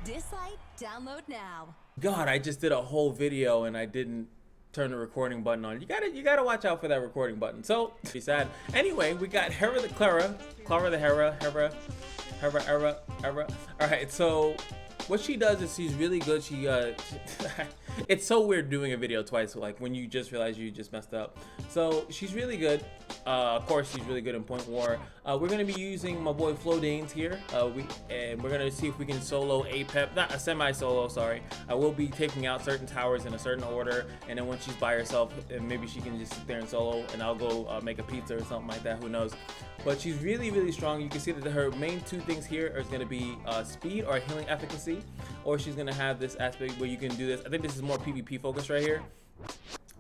Dislyte, download now. God, I just did a whole video and I didn't turn the recording button on. You gotta watch out for that recording button. So be sad. Anyway, we got Hera the Clara the Hera. All right, so what she does is she's really good. It's so weird doing a video twice, like when you just realize you just messed up. So she's really good. Of course, she's really good in Point War. We're gonna be using my boy Flo Danes here. We're gonna see if we can solo a pep, not a semi-solo. Sorry. I will be taking out certain towers in a certain order, and then when she's by herself, maybe she can just sit there and solo, and I'll go make a pizza or something like that. Who knows? But she's really strong. You can see that her main two things here are gonna be speed or healing efficacy, or she's gonna have this aspect where you can do this. I think this is more PvP focused right here.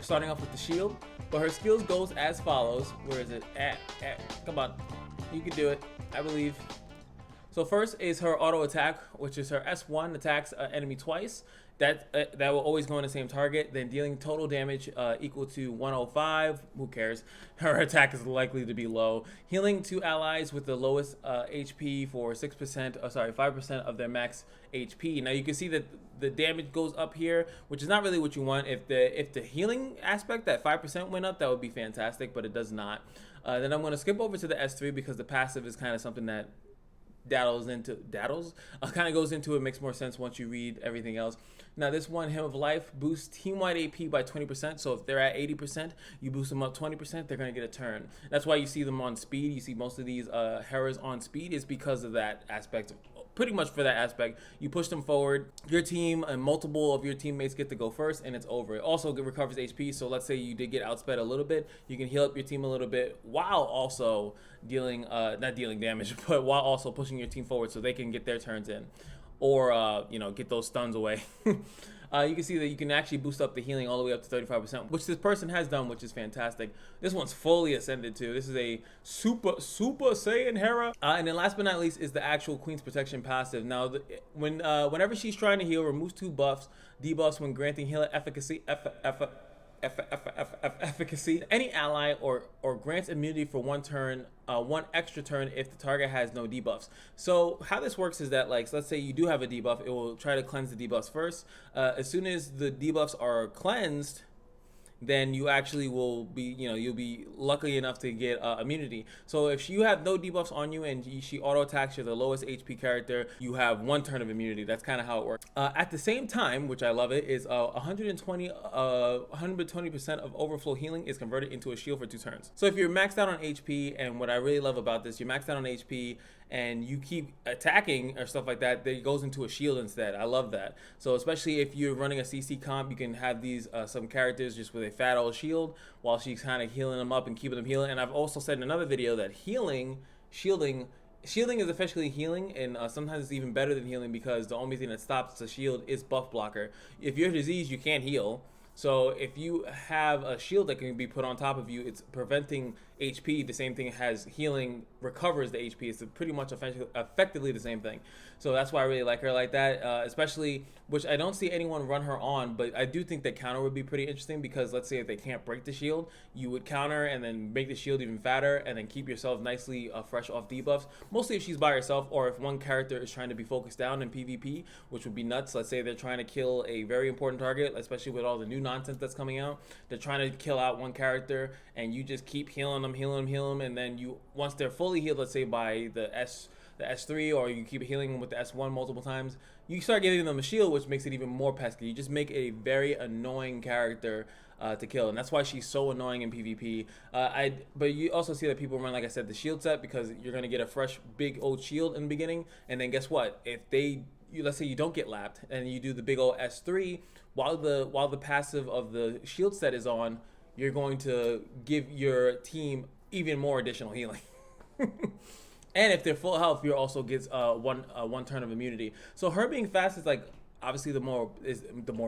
Starting off with the shield, but her skills goes as follows. Where is it? Come on, you can do it, I believe. So first is her auto attack, which is her S1, attacks enemy twice. That will always go on the same target, then dealing total damage equal to 105. Who cares? Her attack is likely to be low. Healing two allies with the lowest HP for 5% of their max HP. Now you can see that the damage goes up here, which is not really what you want. If the healing aspect, that 5% went up, that would be fantastic, but it does not. Then I'm going to skip over to the S3 because the passive is kind of something that kind of goes into it. Makes more sense once you read everything else. Now this one, Hymn of Life, boosts team-wide AP by 20%. So if they're at 80%, you boost them up 20%, they're going to get a turn. That's why you see them on speed. You see most of these Heras on speed is because of that aspect. Pretty much for that aspect, you push them forward, your team and multiple of your teammates get to go first, and it's over. It also recovers HP, so let's say you did get outsped a little bit, you can heal up your team a little bit while also dealing, not dealing damage, but while also pushing your team forward so they can get their turns in, or you know, get those stuns away. You can see that you can actually boost up the healing all the way up to 35%, which this person has done, which is fantastic. This one's fully ascended too. This is a super Saiyan Hera. And then last but not least is the actual Queen's Protection passive. Now, whenever she's trying to heal, removes two debuffs when granting healer efficacy. Efficacy. Any ally or grants immunity for one turn, one extra turn if the target has no debuffs. So how this works is that, like, so let's say you do have a debuff, it will try to cleanse the debuffs first. As soon as the debuffs are cleansed, then you actually will be, you'll be lucky enough to get immunity. So if you have no debuffs on you and she auto attacks, you're the lowest HP character, you have one turn of immunity. That's kind of how it works. At the same time, which I love it, is 120% of overflow healing is converted into a shield for 2 turns. So if you're maxed out on HP, and what I really love about this, you're maxed out on HP and you keep attacking or stuff like that, it goes into a shield instead. I love that. So especially if you're running a CC comp, you can have these some characters just with a fat old shield while she's kind of healing them up and keeping them healing. And I've also said in another video that shielding is effectively healing, and sometimes it's even better than healing because the only thing that stops the shield is buff blocker. If you're diseased, you can't heal. So if you have a shield that can be put on top of you, it's preventing HP. The same thing as healing recovers the HP. It's pretty much effectively the same thing. So that's why I really like her like that, especially, which I don't see anyone run her on, but I do think that counter would be pretty interesting because let's say if they can't break the shield, you would counter and then make the shield even fatter and then keep yourself nicely fresh off debuffs. Mostly if she's by herself or if one character is trying to be focused down in PvP, which would be nuts. Let's say they're trying to kill a very important target, especially with all the new nonsense that's coming out. They're trying to kill out one character and you just keep healing them, and then you, once they're fully healed, let's say by the S3, or you keep healing them with the S1 multiple times, you start giving them a shield, which makes it even more pesky. You just make a very annoying character to kill, and that's why she's so annoying in PvP. But you also see that people run, like I said, the shield set because you're gonna get a fresh big old shield in the beginning, and then guess what? If let's say you don't get lapped and you do the big old S3 while the passive of the shield set is on, you're going to give your team even more additional healing. And if they're full health, you also gets one turn of immunity. So her being fast is like, obviously the more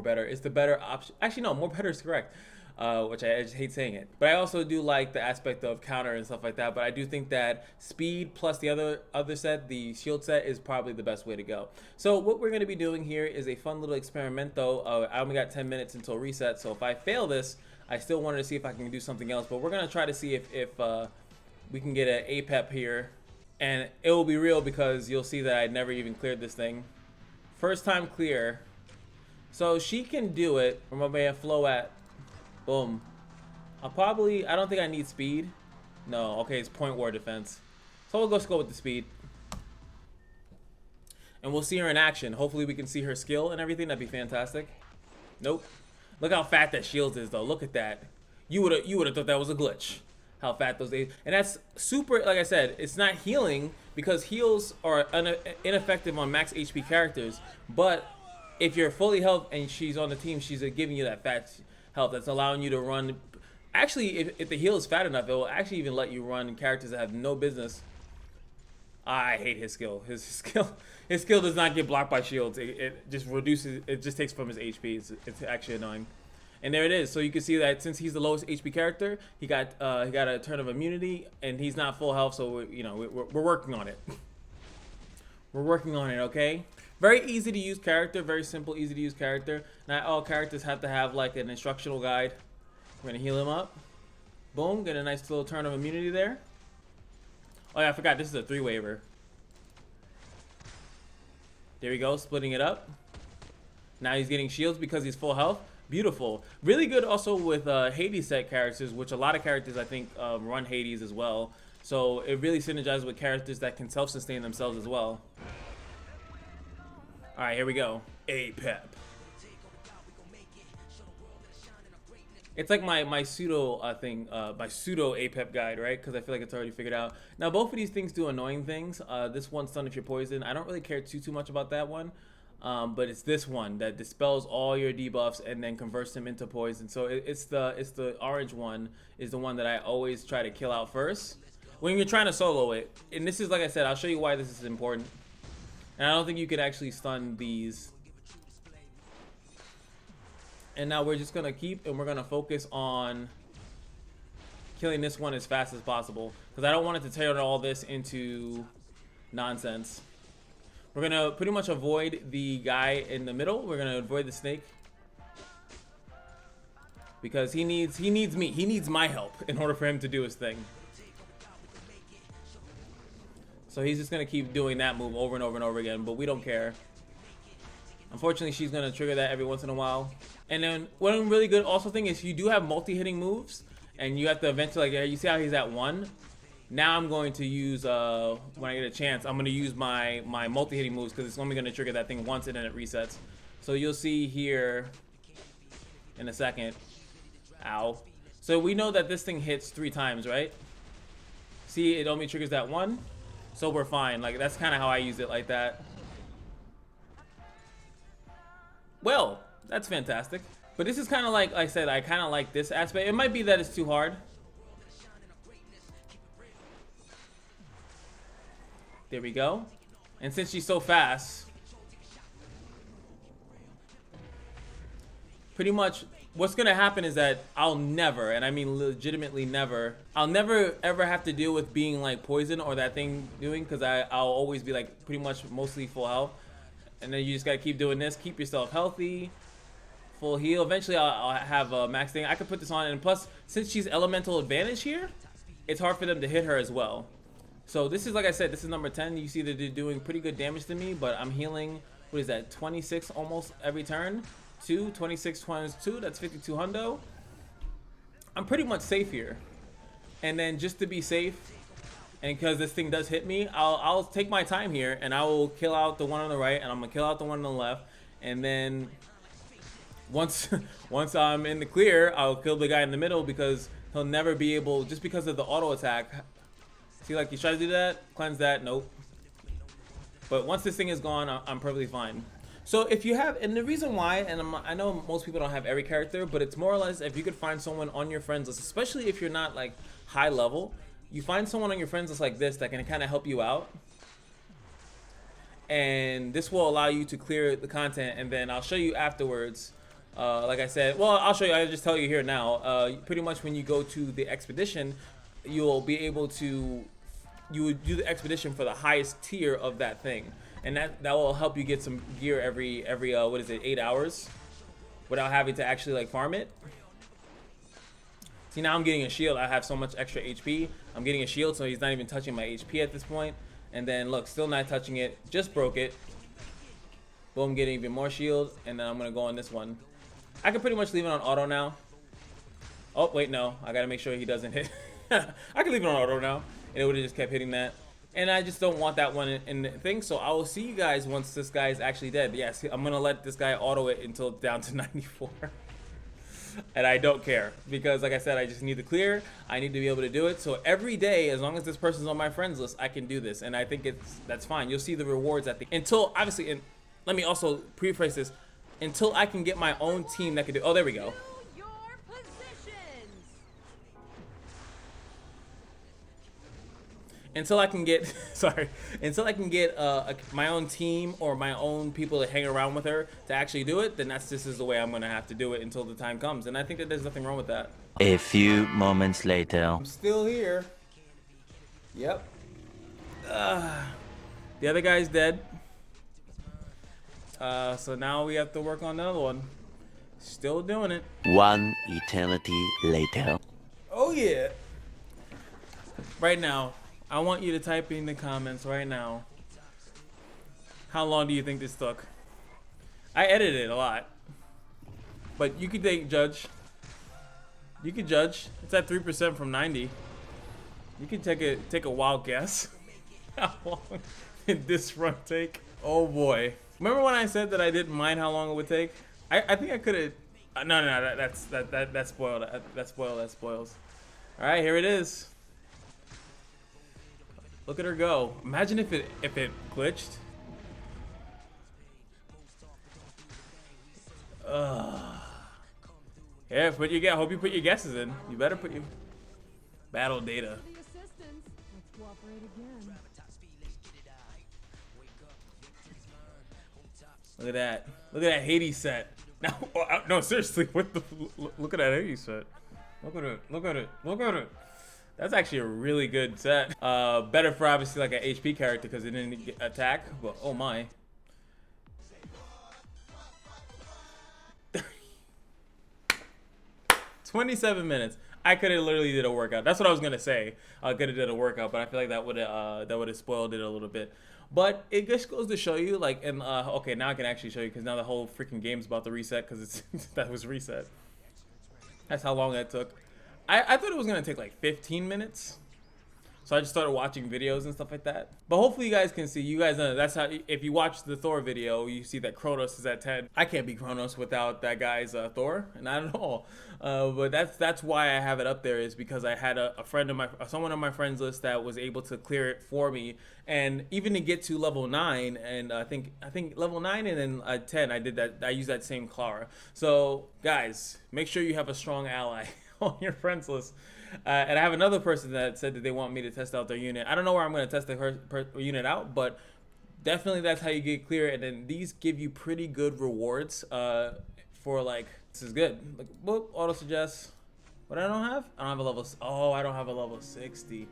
better. It's the better option. Actually, no, more better is correct. Which I just hate saying it. But I also do like the aspect of counter and stuff like that. But I do think that speed plus the other set, the shield set, is probably the best way to go. So what we're going to be doing here is a fun little experiment, though. I only got 10 minutes until reset. So if I fail this, I still wanted to see if I can do something else. But we're going to try to see if we can get an APEP here. And it will be real because you'll see that I never even cleared this thing First time clear. So she can do it. Where my man Flo at? Boom. I don't think I need speed. No, okay, it's point war defense. So we'll just go with the speed. And we'll see her in action. Hopefully we can see her skill and everything. That'd be fantastic. Nope. Look how fat that shield is though. Look at that. You would have thought that was a glitch. How fat those days. And that's super, like I said, it's not healing because heals are ineffective on max HP characters. But if you're fully health and she's on the team, she's giving you that fat health that's allowing you to run. Actually, if the heal is fat enough, it will actually even let you run characters that have no business. I hate his skill. His skill does not get blocked by shields. It just reduces. It just takes from his HP. It's actually annoying. And there it is. So you can see that since he's the lowest HP character, he got a turn of immunity, and he's not full health. So we're working on it. We're working on it. Okay. Very easy to use character. Very simple, easy to use character. Not all characters have to have like an instructional guide. We're gonna heal him up. Boom. Get a nice little turn of immunity there. Oh yeah, I forgot. This is a 3-waver. There we go. Splitting it up. Now he's getting shields because he's full health. Beautiful. Really good also with Hades set characters, which a lot of characters I think run Hades as well. So it really synergizes with characters that can self-sustain themselves as well. All right, here we go. A-Pep. It's like my pseudo thing, my pseudo A-Pep guide, right? Because I feel like it's already figured out. Now both of these things do annoying things. This one's stun if you're poisoned. I don't really care too much about that one. But it's this one that dispels all your debuffs and then converts them into poison. So it's the orange one is the one that I always try to kill out first when you're trying to solo it. And this is, like I said, I'll show you why this is important. And I don't think you could actually stun these. And now we're just gonna we're gonna focus on killing this one as fast as possible because I don't want it to turn all this into nonsense. We're gonna pretty much avoid the guy in the middle. We're gonna avoid the snake because he needs me. He needs my help in order for him to do his thing. So he's just gonna keep doing that move over and over and over again, but we don't care. Unfortunately, she's gonna trigger that every once in a while. And then one really good also thing is you do have multi-hitting moves, and you have to eventually, like, you see how he's at 1. Now I'm going to use when I get a chance, I'm gonna use my multi-hitting moves because it's only gonna trigger that thing once and then it resets. So you'll see here in a second. Ow. So we know that this thing hits 3 times, right? See, it only triggers that 1, so we're fine. Like that's kind of how I use it, like that. Well, that's fantastic. But this is kind of like I said, I kind of like this aspect. It might be that it's too hard. There we go. And since she's so fast, pretty much what's gonna happen is that I'll never, and I mean legitimately never, I'll never ever have to deal with being like poison or that thing doing, because I'll always be like pretty much mostly full health. And then you just gotta keep doing this, keep yourself healthy, full heal. Eventually I'll have a max thing. I could put this on, and plus since she's elemental advantage here, it's hard for them to hit her as well. So this is, like I said, this is number 10. You see that they're doing pretty good damage to me, but I'm healing, what is that, 26 almost every turn? 26 times 2, that's 52 hundo. I'm pretty much safe here. And then just to be safe, and because this thing does hit me, I'll take my time here, and I will kill out the one on the right, and I'm gonna kill out the one on the left, and then once I'm in the clear, I'll kill the guy in the middle because he'll never be able, just because of the auto attack. See, like, you try to do that, cleanse that, nope. But once this thing is gone, I'm perfectly fine. So if you have, and the reason why, and I know most people don't have every character, but it's more or less if you could find someone on your friends list, especially if you're not like high level, you find someone on your friends list like this that can kind of help you out. And this will allow you to clear the content, and then I'll show you afterwards. Like I said, well, I'll show you, I'll just tell you here now. Pretty much when you go to the expedition, you'll be able to, you would do the expedition for the highest tier of that thing. And that will help you get some gear every what is it, 8 hours, without having to actually like farm it. See, now I'm getting a shield. I have so much extra HP. I'm getting a shield, so he's not even touching my HP at this point. And then look, still not touching it. Just broke it. Boom, getting even more shield, and then I'm gonna go on this one. I can pretty much leave it on auto now. Oh, wait, no. I gotta make sure he doesn't hit. I can leave it on auto now, and it would have just kept hitting that. And I just don't want that one in the thing, so I will see you guys once this guy is actually dead. Yes, I'm gonna let this guy auto it until it's down to 94. And I don't care, because like I said, I just need to clear. I need to be able to do it. So every day, as long as this person's on my friends list, I can do this, and I think that's fine. You'll see the rewards at the until obviously. And let me also preface this: until I can get my own team that can do. Oh, there we go. Until I can get, sorry, until I can get my own team or my own people that hang around with her to actually do it, then this is the way I'm gonna have to do it until the time comes. And I think that there's nothing wrong with that. A few moments later. I'm still here. Yep. The other guy's dead. So now we have to work on the other one. Still doing it. One eternity later. Oh yeah. Right now. I want you to type in the comments right now. How long do you think this took? I edited it a lot, but you could judge. You could judge. It's at 3% from 90. You can take a wild guess. How long did this run take? Oh boy! Remember when I said that I didn't mind how long it would take? I think I could have. No, that spoiled. That spoils. All right, here it is. Look at her go. Imagine if it glitched. Yeah, hope you put your guesses in. You better put your battle data. Look at that. Look at that Hades set. No, seriously, look at that Hades set. Look at it. Look at it. Look at it. That's actually a really good set. Better for obviously like an HP character because it didn't attack, but oh my. $27 minutes. I could have literally did a workout. That's what I was gonna say. I could have did a workout, but I feel like that would have spoiled it a little bit. But it just goes to show you, like, and okay, now I can actually show you because now the whole freaking game's about to reset because that was reset. That's how long that took. I thought it was gonna take like 15 minutes, so I just started watching videos and stuff like that. But hopefully you guys can see. You guys know that's how. If you watch the Thor video, you see that Kronos is at 10. I can't beat Kronos without that guy's Thor, not at all. But that's why I have it up there, is because I had a friend of someone on my friends list that was able to clear it for me, and even to get to level 9, and I think level 9 and then 10, I did that. I used that same CLARA. So guys, make sure you have a strong ally on your friends list. And I have another person that said that they want me to test out their unit. I don't know where I'm going to test the unit out, but definitely that's how you get clear. And then these give you pretty good rewards for like, this is good. Like, whoop, auto suggest. What I don't have? I don't have a level. Oh, I don't have a level 60.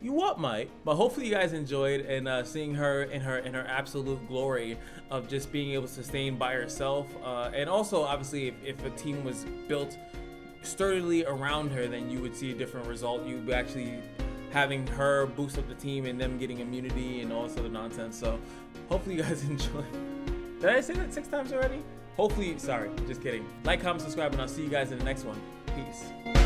You what, might? But hopefully you guys enjoyed, and seeing her in her absolute glory of just being able to sustain by herself. And also, obviously, if a team was built sturdily around her, then you would see a different result. You'd be actually having her boost up the team and them getting immunity and all this other nonsense. So hopefully you guys enjoy. Did I say that 6 times already? Hopefully, sorry, just kidding. Like, comment, subscribe, and I'll see you guys in the next one. Peace.